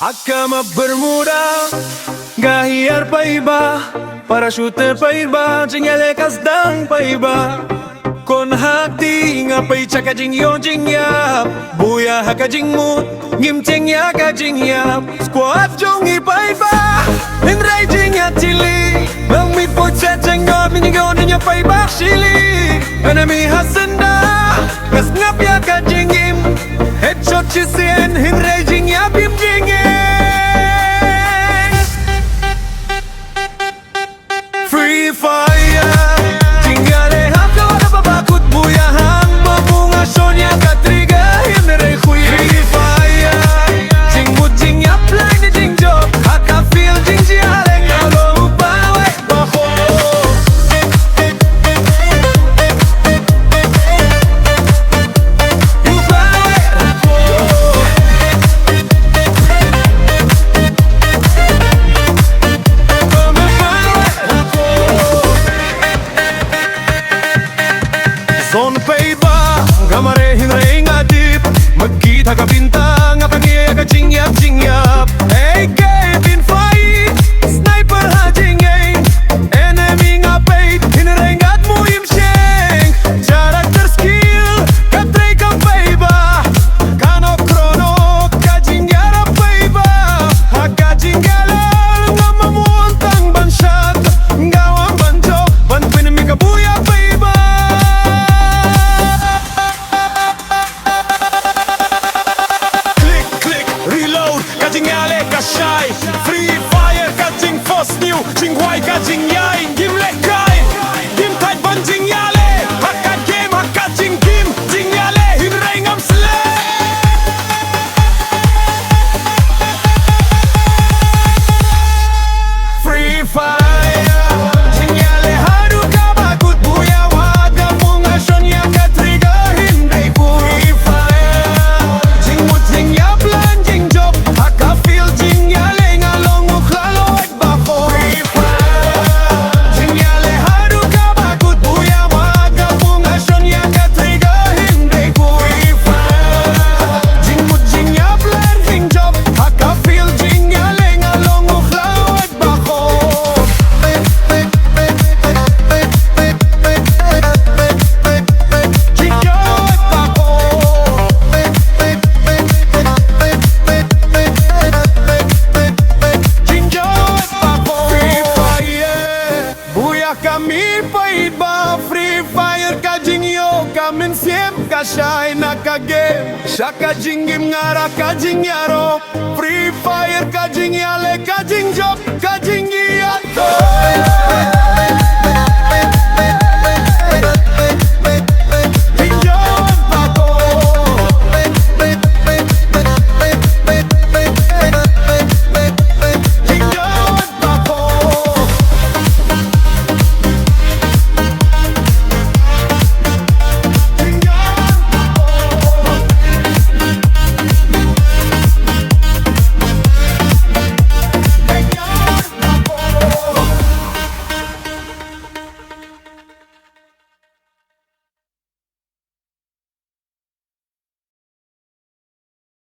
Acaba bermuda, gahiar pa iba, parachute pa iba, jingelekas dang pa iba. Kon hakti nga pa'y tsaka jing yo jing yap, buya haka jing mut, ngim ting ya ka jing yap. Squad jong ipa iba, hinray jing ya chili, mang mi po tsa jang yo, minigaw niya pa iba chili. Enemy hasanda, kas ngap ya ka jing im, headshot chisien, hinray jing ya bim jing Free fire, tinggalé haplo na babakut buyahang mabunga sonya katriga hinre khui. Free fire, jing mut jing yap lang ni jing job, haka feel jing jialeng alo upawe baho. Upawe baho. Zon pa iba, gamare hinray nga dip, magkita ka bintang, nga pangiya ka jingyap jingyap. Hey, gay, bin fight, sniper ha jingyay, enemy nga bait, hinray nga't mo imsheng. Character skill, katray ka pa iba, kano krono, ka jingyara pa iba. Haka jingyalan, nga mamuntang bansyat, ngawang banjo, banpin mi kabuya pa iba. Kajingale kashay, free fire kajing first new, jingwai kajing yai, gim lekai, gim tight ban jingyale, hakka game hakka jing gim, jingyale hinray ngam slay. Free fire, jingyale haru ka bagut buya waga bunga shonya ka trigger hinray bu. Free fire, jing mut jing yap lan jing job. Haka feel jingyale ngalong uklalo at bako. Free fire, jingyale haru ka bagut buya waga bunga shonya ka trigger hinray bu. Free fire, jing mut jing yap lan jing job. Haka feel jingyale ngalong uklalo at bako. Jinyo at bako. Jinjo at bako. Free fire, buya kami pa iba. Free fire ka jingyo, kamin siem ka shy na ka game. Siya ka jingim ngara ka jingyaro. Free fire ka jingyale ka jingjob ka jingi.